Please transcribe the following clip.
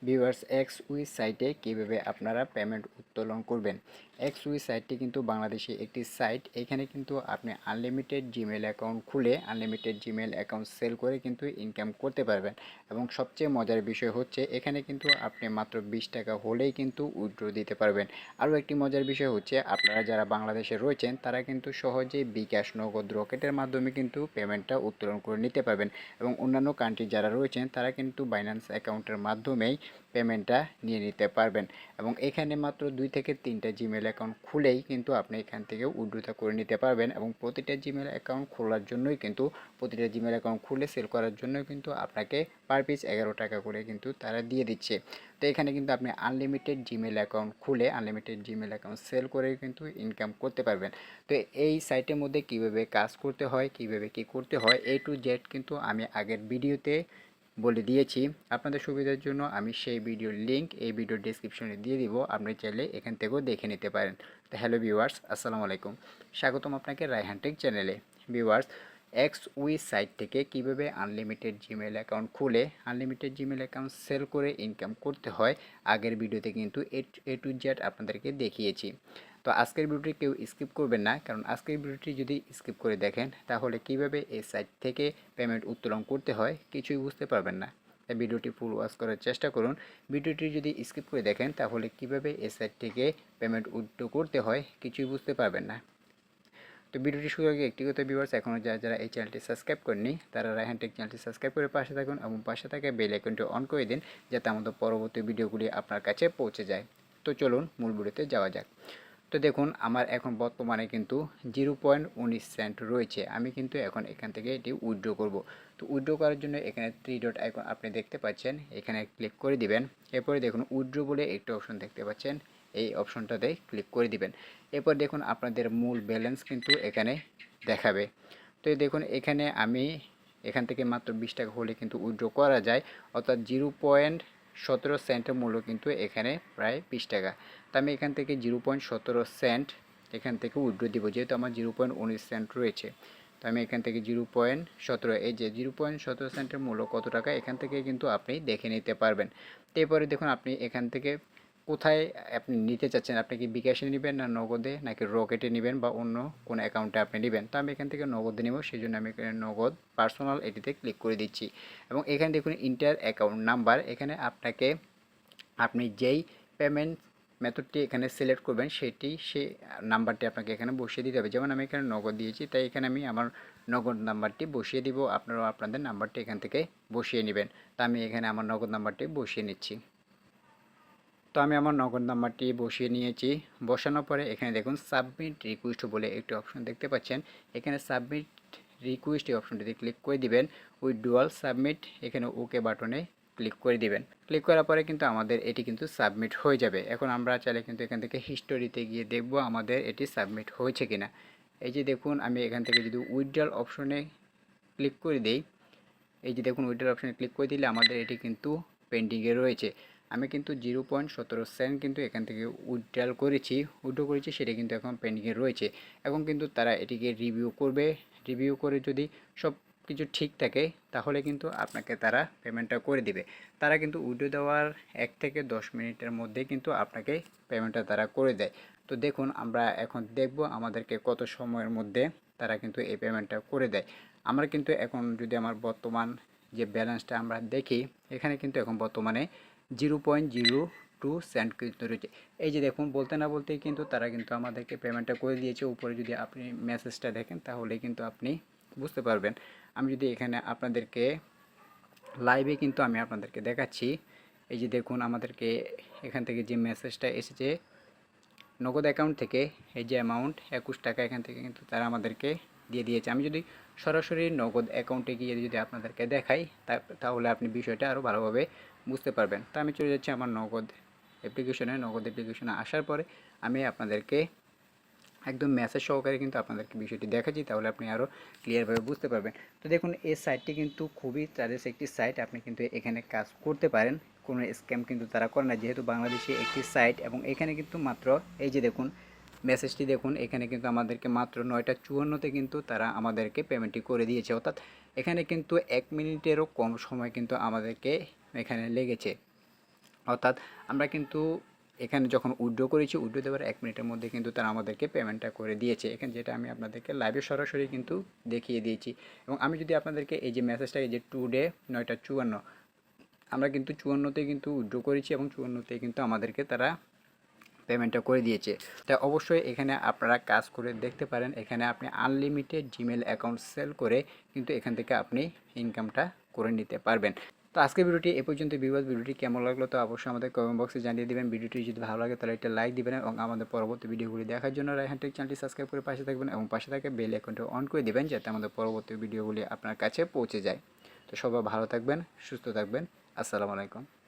Viewers xWeii সাইটে কীভাবে আপনারা পেমেন্ট উত্তোলন করবেন। xWeii সাইটটি কিন্তু বাংলাদেশে একটি সাইট। এখানে কিন্তু আপনি আনলিমিটেড জিমেল অ্যাকাউন্ট খুলে আনলিমিটেড জিমেল অ্যাকাউন্ট সেল করে কিন্তু ইনকাম করতে পারবেন। এবং সবচেয়ে মজার বিষয় হচ্ছে এখানে কিন্তু আপনি মাত্র 20 টাকা হলেই কিন্তু উইথড্র দিতে পারবেন। আরও একটি মজার বিষয় হচ্ছে আপনারা যারা বাংলাদেশে রয়েছেন তারা কিন্তু সহজেই বিকাশ, নগদ, রকেটের মাধ্যমে কিন্তু পেমেন্টটা উত্তোলন করে নিতে পারবেন। এবং অন্যান্য কান্ট্রি যারা রয়েছেন তারা কিন্তু বাইন্যান্স অ্যাকাউন্টের মাধ্যমেই পেমেন্টটা নিয়ে নিতে পারবেন। এবং এখানে মাত্র 2 থেকে 3টা জিমেল অ্যাকাউন্ট খুলেই কিন্তু আপনি এখান থেকে উইথড্র করে নিতে পারবেন। এবং প্রতিটা জিমেল অ্যাকাউন্ট খোলার জন্যই কিন্তু প্রতিটা জিমেল অ্যাকাউন্ট খুলে সেল করার জন্যই কিন্তু আপনাকে পার পিস 11 টাকা করে কিন্তু তারা দিয়ে দিচ্ছে। তো এখানে কিন্তু আপনি আনলিমিটেড জিমেল অ্যাকাউন্ট খুলে আনলিমিটেড জিমেল অ্যাকাউন্ট সেল করে কিন্তু ইনকাম করতে পারবেন। তো এই সাইটের মধ্যে কিভাবে কাজ করতে হয়, কিভাবে কি করতে হয়, A to Z কিন্তু আমি আগের ভিডিওতে বলে দিয়েছি। আপনাদের সুবিধার জন্য আমি সেই ভিডিওর লিঙ্ক এই ভিডিওর ডেসক্রিপশনে দিয়ে দিব, আপনি চাইলে এখান থেকেও দেখে নিতে পারেন। তো হ্যালো ভিউয়ার্স, আসসালামু আলাইকুম, স্বাগতম আপনাকে রায়হান টেক চ্যানেলে। ভিউয়ার্স, xWeii সাইট থেকে কিভাবে আনলিমিটেড জিমেল অ্যাকাউন্ট খুলে আনলিমিটেড জিমেল অ্যাকাউন্ট সেল করে ইনকাম করতে হয় আগের ভিডিওতে কিন্তু A to Z আপনাদেরকে দেখিয়েছি। তো আজকের ভিডিওটি কেউ স্কিপ করবেন না, কারণ আজকের ভিডিওটি যদি স্কিপ করে দেখেন তাহলে কিভাবে এই সাইট থেকে পেমেন্ট উত্তোলন করতে হয় কিছুই বুঝতে পারবেন না। তাই ভিডিওটি ফুল ওয়াচ করার চেষ্টা করুন। ভিডিওটি যদি স্কিপ করে দেখেন তাহলে কিভাবে এই সাইট থেকে পেমেন্ট উইথড্র করতে হয় কিছুই বুঝতে পারবেন না। তো ভিডিওটি শুরু আগে একটি কথা ভিউয়ার্স, এখনও যারা এই চ্যানেলটি সাবস্ক্রাইব করেননি তারা রায়হান টেক চ্যানেলটি সাবস্ক্রাইব করে পাশে থাকুন এবং পাশে থাকা বেল আইকনটি অন করে দিন যাতে আমাদের পরবর্তী ভিডিওগুলি আপনার কাছে পৌঁছে যায়। তো চলুন মূল ভিডিওতে যাওয়া যাক। তো দেখুন, আমার এখন বর্তমানে কিন্তু 0.19 সেন্ট রয়েছে। আমি কিন্তু এখন এখান থেকে এটি উইথড্র করব। তো উইথড্র করার জন্য এখানে 3 ডট আইকন আপনি দেখতে পাচ্ছেন, এখানে ক্লিক করে দিবেন। এরপরে দেখুন উইথড্র বলে একটি অপশন দেখতে পাচ্ছেন, এই অপশনটাতে ক্লিক করে দিবেন। এরপর দেখুন আপনাদের মূল ব্যালেন্স কিন্তু এখানে দেখাবে। তো দেখুন এখানে আমি এখান থেকে মাত্র 20 টাকা হলে কিন্তু উইথড্র করা যায়, অর্থাৎ 0.17 সেন্টের মূল্য কিন্তু এখানে প্রায় 20 টাকা। তো আমি এখান থেকে 0.17 সেন্ট এখান থেকে উইথড্র দিব, যেহেতু আমার 0.19 সেন্ট রয়েছে। তো আমি এখান থেকে 0.17, এই যে 0.17 সেন্টের মূল্য কত টাকা এখান থেকে কিন্তু আপনি দেখে নিতে পারবেন। তো এরপরে দেখুন আপনি এখান থেকে কোথায় আপনি নিতে চাচ্ছেন, আপনি কি বিকাশে নেবেন না নগদে নাকি রকেটে নেবেন বা অন্য কোনো অ্যাকাউন্টে আপনি নেবেন। তো আমি এখান থেকে নগদে নেব, সেই জন্য আমি এখানে নগদ পার্সোনাল এটিতে ক্লিক করে দিচ্ছি। এবং এখানে দেখুন ইন্টার অ্যাকাউন্ট নাম্বার, এখানে আপনাকে আপনি যেই পেমেন্ট মেথডটি এখানে সিলেক্ট করবেন সেই নাম্বারটি আপনাকে এখানে বসিয়ে দিতে হবে। যেমন আমি এখানে নগদ দিয়েছি, তাই এখানে আমি আমার নগদ নাম্বারটি বসিয়ে দিব। আপনারাও আপনাদের নাম্বারটি এখান থেকে বসিয়ে নেবেন। তা আমি এখানে আমার নগদ নাম্বারটি বসিয়ে নিচ্ছি। তো আমি আমার নগদ নাম্বারটি বসিয়ে নিয়েছি। বসানোর পরে এখানে দেখুন সাবমিট রিকোয়েস্ট বলে একটি অপশন দেখতে পাচ্ছেন, এখানে সাবমিট রিকোয়েস্ট এই অপশনটিতে ক্লিক করে দিবেন। উইথড্রয়াল সাবমিট, এখানে ওকে বাটনে ক্লিক করে দিবেন। ক্লিক করার পরে কিন্তু আমাদের এটি কিন্তু সাবমিট হয়ে যাবে। এখন আমরা চাইলে কিন্তু এখান থেকে হিস্টোরিতে গিয়ে দেখব আমাদের এটি সাবমিট হয়েছে কিনা। এই যে দেখুন আমি এখান থেকে যদি উইথড্রয়াল অপশনে ক্লিক করে দেই, এই যে দেখুন উইথড্রয়াল অপশনে ক্লিক করে দিলে আমাদের এটি কিন্তু পেন্ডিংয়ে রয়েছে। আমি কিন্তু 0.17 সেন্ট কিন্তু এখান থেকে উইথড্র করেছি, সেটা কিন্তু এখন পেন্ডিংয়ে রয়েছে। এখন কিন্তু তারা এটিকে রিভিউ করবে। রিভিউ করে যদি সব কিছু ঠিক থাকে তাহলে কিন্তু আপনাকে তারা পেমেন্টটা করে দিবে। তারা কিন্তু উইথড্র দেওয়ার 1 থেকে 10 মিনিটের মধ্যে কিন্তু আপনাকে পেমেন্টটা তারা করে দেয়। তো দেখুন আমরা এখন দেখব আমাদেরকে কত সময়ের মধ্যে তারা কিন্তু এই পেমেন্টটা করে দেয়। আমরা কিন্তু এখন যদি আমার বর্তমান যে ব্যালেন্সটা আমরা দেখি, এখানে কিন্তু এখন বর্তমানে 0.02 সেন্ট কিন্তু রয়েছে। এই যে দেখুন বলতে না বলতেই কিন্তু তারা কিন্তু আমাদেরকে পেমেন্টটা করে দিয়েছে। উপরে যদি আপনি মেসেজটা দেখেন তাহলে কিন্তু আপনি বুঝতে পারবেন। আমি যদি এখানে আপনাদেরকে লাইভে কিন্তু আমি আপনাদেরকে দেখাচ্ছি, এই যে দেখুন আমাদেরকে এখান থেকে যে মেসেজটা এসেছে নগদ অ্যাকাউন্ট থেকে, এই যে অ্যামাউন্ট 21 টাকা এখান থেকে কিন্তু তারা আমাদেরকে দিয়ে দিয়েছে। আমি যদি সরাসরি নগদ অ্যাকাউন্টে গিয়ে যদি আপনাদেরকে দেখাই তাহলে আপনি বিষয়টা আরও ভালোভাবে বুঝতে পারবেন। তা আমি চলে যাচ্ছি আমার নগদ অ্যাপ্লিকেশনে আসার পরে আমি আপনাদেরকে একদম মেসেজ সহকারে কিন্তু আপনাদেরকে বিষয়টি দেখাচ্ছি, তাহলে আপনি আরও ক্লিয়ারভাবে বুঝতে পারবেন। তো দেখুন এই সাইটটি কিন্তু খুবই চার্জেস একটি সাইট, আপনি কিন্তু এখানে কাজ করতে পারেন। কোনো স্ক্যাম কিন্তু তারা করে না, যেহেতু বাংলাদেশে একটি সাইট। এবং এখানে কিন্তু মাত্র এই যে দেখুন মেসেজটি দেখুন, এখানে কিন্তু আমাদেরকে মাত্র 9:54-তে কিন্তু তারা আমাদেরকে পেমেন্টটি করে দিয়েছে, অর্থাৎ এখানে কিন্তু 1 মিনিটেরও কম সময় কিন্তু আমাদেরকে এখানে লেগেছে। অর্থাৎ আমরা কিন্তু এখানে যখন উইথড্র করেছি, উইথড্র দেওয়ার 1 মিনিটের মধ্যে কিন্তু তারা আমাদেরকে পেমেন্টটা করে দিয়েছে। এখানে যেটা আমি আপনাদেরকে লাইভে সরাসরি কিন্তু দেখিয়ে দিয়েছি। এবং আমি যদি আপনাদেরকে এই যে মেসেজটা, এই যে টুডে 9টা 54, আমরা কিন্তু 54তেই কিন্তু উইথড্র করেছি এবং 54তেই কিন্তু আমাদেরকে তারা পেমেন্টটা করে দিয়েছে। তাই অবশ্যই এখানে আপনারা কাজ করে দেখতে পারেন। এখানে আপনি আনলিমিটেড জিমেল অ্যাকাউন্ট সেল করে কিন্তু এখান থেকে আপনি ইনকামটা করে নিতে পারবেন। তো আজকের ভিডিওটি এ পর্যন্ত। ভিডিওটি কেমন লাগলো তো অবশ্যই আমাদের কমেন্ট বক্সে জানিয়ে দিবেন। ভিডিওটি যদি ভালো লাগে তাহলে একটা লাইক দিবেন এবং আমাদের পরবর্তী ভিডিওগুলি দেখার জন্য রায়হান টেক চ্যানেলটি সাবস্ক্রাইব করে পাশে থাকবেন এবং পাশে থাকা বেল আইকনটি অন করে দিবেন যাতে আমাদের পরবর্তী ভিডিওগুলি আপনার কাছে পৌঁছে যায়। তো সবাই ভালো থাকবেন, সুস্থ থাকবেন। আসসালামু আলাইকুম।